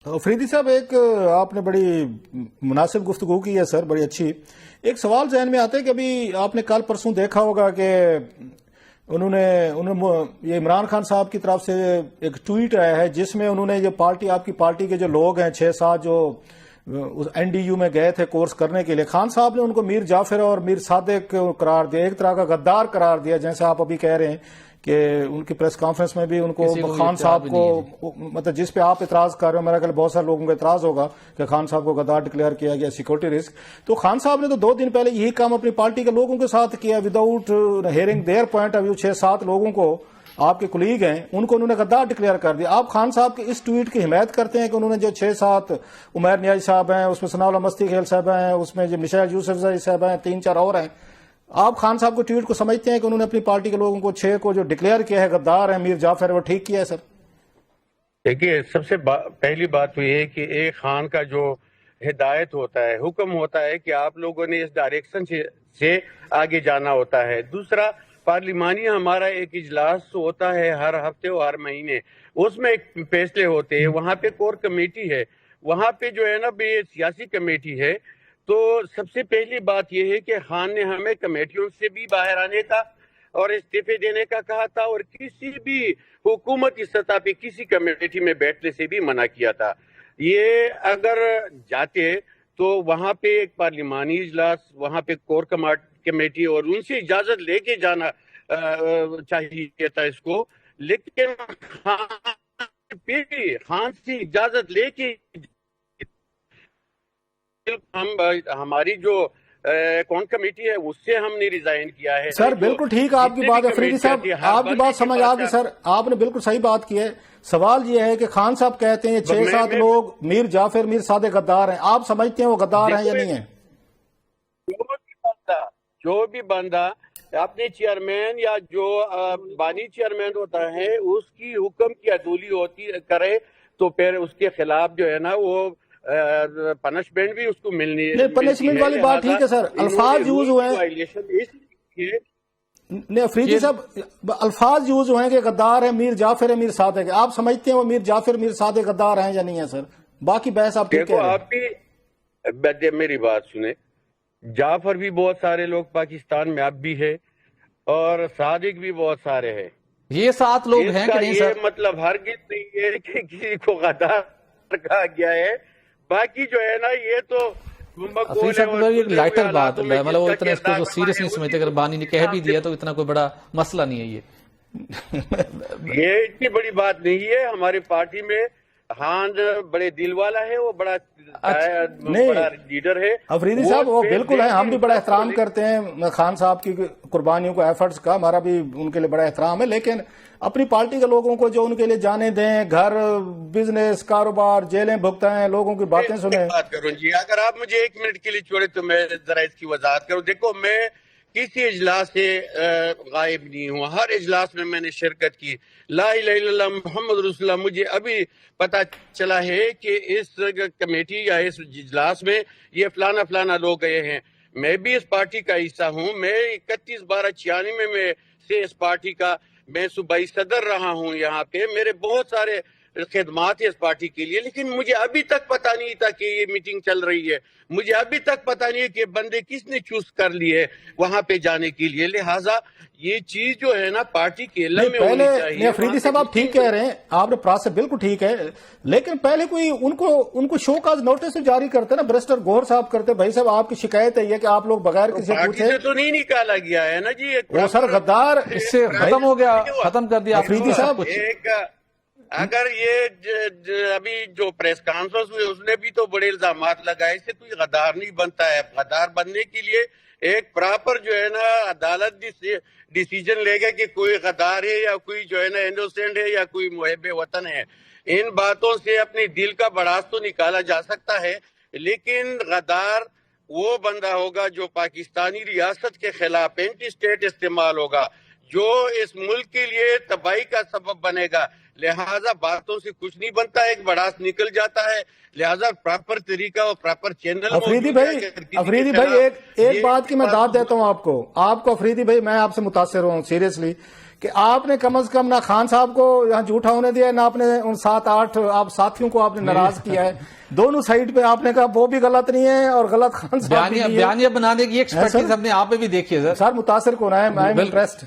फरीदी साहब, एक आपने बड़ी मुनासिब गुफ्तगू की है सर, बड़ी अच्छी। एक सवाल जहन में आता है कि अभी आपने कल परसों देखा होगा कि उन्होंने ये इमरान खान साहब की तरफ से एक ट्वीट आया है जिसमें उन्होंने जो आपकी पार्टी के जो लोग हैं 6-7 जो उस NDU में गए थे कोर्स करने के लिए, खान साहब ने उनको मीर जाफर और मीर सादिक करार दिया, एक तरह का गद्दार करार दिया। जैसे आप अभी कह रहे हैं कि उनकी प्रेस कॉन्फ्रेंस में भी उनको खान साहब को, मतलब जिस पे आप इतराज कर रहे हो, मेरा ख्याल बहुत सारे लोगों का इतराज होगा कि खान साहब को गद्दार डिक्लेयर किया गया, सिक्योरिटी रिस्क। तो खान साहब ने तो 2 दिन पहले यही काम अपनी पार्टी के लोगों के साथ किया, without hearing their point of view. 6-7 लोगों को, आपके कुलीग हैं, उनको उन्होंने गद्दार डिक्लेयर कर दिया। आप खान साहब के इस ट्वीट की हिमायत करते हैं कि उन्होंने जो 6-7 उमैर नियाज़ी साहब हैं, उसमें सनाउल्लाह मस्ती खेल साहब हैं, उसमें जो मिशाइल यूसुफ साहब हैं, 3-4 और हैं, आप खान साहब को ट्वीट को समझते हैं कि उन्होंने अपनी पार्टी के लोगों को 6 को जो डिक्लेयर किया है गद्दार है मीर जाफर, वो ठीक किया है सर? देखिए, सबसे पहली बात तो ये है कि एक खान का जो हिदायत होता है, हुक्म होता है कि आप लोगों ने इस डायरेक्शन से आगे जाना होता है। दूसरा, पार्लिमानी हमारा एक इजलास होता है हर हफ्ते और हर महीने, उसमें एक फैसले होते हैं। वहाँ पे कोर कमेटी है, वहाँ पे जो है ना भी सियासी कमेटी है। तो सबसे पहली बात यह है कि खान ने हमें कमेटियों से भी बाहर आने का और इस्तीफे देने का कहा था, और किसी भी हुकूमती सतह पे किसी कमेटी में बैठने से भी मना किया था। ये अगर जाते तो वहाँ पे एक पार्लिमानी इजलास, वहाँ पे कोर कमेटी, और उनसे इजाजत लेके जाना चाहिए था इसको। लेकिन खान से इजाजत लेके हमारी जो कौन कमेटी है उससे हमने रिजाइन किया है। सर बिल्कुल ठीक है आपकी बात, अफरीदी साहब आपकी बात समझ आ गई सर, आपने बिल्कुल सही बात की है। सवाल ये है कि खान साहब कहते हैं 6-7 लोग मीर जाफर मीर सादिक गद्दार हैं, आप समझते हैं वो गद्दार हैं या नहीं है? जो भी बंदा अपने चेयरमैन या जो बानी चेयरमैन होता है उसकी हुक्म की अदूली होती करे तो फिर उसके खिलाफ जो है ना वो पनिशमेंट भी उसको मिलनी है। पनिशमेंट वाली बात ठीक है सर, अल्फाज यूज हुए हैं। नहीं अफरीदी साहब, अल्फाज यूज हुए हैं कि गद्दार है मीर जाफर है मीर सादिक है, आप समझते हैं वो मीर जाफर मीर सादिक गद्दार हैं या नहीं है सर? बाकी बहस आप ठीक है। आप भी मेरी बात सुने, जाफर भी बहुत सारे लोग पाकिस्तान में अब भी है और सादिक भी बहुत सारे हैं। ये 7 लोग हैं कि नहीं सर? मतलब हरगिज़ नहीं है कि किसी को गद्दार कहा गया है। बाकी जो है ना ये तो एक लाइटर बात, मतलब वो इतना इसको सीरियस नहीं समझते, अगर बानी ने कह भी दिया तो इतना कोई बड़ा मसला नहीं है ये इतनी बड़ी बात नहीं है। हमारी पार्टी में खान बड़े दिल वाला है, वो बड़ा बड़ा लीडर है। अफरीदी साहब वो बिल्कुल है, हम भी बड़ा एहतराम करते हैं खान साहब की कुर्बानियों को, एफर्ट्स का, हमारा भी उनके लिए बड़ा एहतराम है। लेकिन अपनी पार्टी के लोगों को जो उनके लिए जाने दें, घर, बिजनेस, कारोबार, जेलें भुगताएं, लोगों की बातें सुने। बात करूं जी, अगर आप मुझे 1 मिनट के लिए छोड़े तो मैं जरा इसकी वजाहत करूं। देखो, मैं किसी इजलास से गायब नहीं हूँ, हर इजलास में मैंने शिरकत की। ला इलाहा इल्लल्लाह मुहम्मद रसूलुल्लाह। मुझे अभी पता चला है कि इस कमेटी या इस इजलास में ये फलाना फलाना लोग गए हैं। मैं भी इस पार्टी का हिस्सा हूँ। मैं 31/12/96 में से इस पार्टी का मैं सूबाई सदर रहा हूँ। यहाँ पे मेरे बहुत सारे खिदमात है इस पार्टी के लिए, लेकिन मुझे अभी तक पता नहीं था कि ये मीटिंग चल रही है। मुझे अभी तक पता नहीं है कि बंदे किसने चूज कर ली है वहां पे जाने के लिए। लिहाजा ये चीज जो है ना पार्टी के इल्म में होनी चाहिए। अफरीदी साहब आप ठीक कह रहे हैं, आपने प्रोसेस बिल्कुल ठीक है, लेकिन पहले कोई उनको शो काज नोटिस जारी करते ना, बैरिस्टर गौहर साहब करते, भाई साहब आपकी शिकायत है कि आप लोग बगैर किसी पूछे तो नहीं निकाला गया है ना जी। वो सर गद्दार इससे खत्म हो गया, खत्म कर दिया अफरीदी साहब। अगर ये अभी जो प्रेस कॉन्फ्रेंस हुई उसने भी तो बड़े इल्जाम लगाए, इससे कोई गद्दार नहीं बनता है। गद्दार बनने के लिए एक प्रॉपर जो है ना अदालत डिसीजन लेगा कि कोई गद्दार है या कोई जो है ना इनोसेंट है या कोई मुहब्बे वतन है। इन बातों से अपने दिल का भड़ास तो निकाला जा सकता है, लेकिन गद्दार वो बंदा होगा जो पाकिस्तानी रियासत के खिलाफ एंटी स्टेट इस्तेमाल होगा, जो इस मुल्क के लिए तबाही का सबब बनेगा। लिहाजा बातों से कुछ नहीं बनता, एक बड़ास निकल जाता है। लिहाजा प्रॉपर तरीका और प्रॉपर चैनल। अफरीदी भाई एक बात की मैं दाद देता हूं आपको अफरीदी भाई, मैं आपसे मुतासिर हूं सीरियसली کہ آپ نے کم از کم نہ خان صاحب کو یہاں جھوٹا ہونے دیا ہے، نہ آپ نے ان 7-8 آپ ساتھیوں کو آپ نے ناراض کیا ہے. دونوں سائڈ پہ آپ نے کہا وہ بھی غلط نہیں ہے اور غلط خان صاحب بھی نہیں ہے. بیانیہ بنانے کی ایکسپرٹیز ہم نے آپ پہ بھی دیکھی ہے سر متاثر کون ہے؟ I am impressed.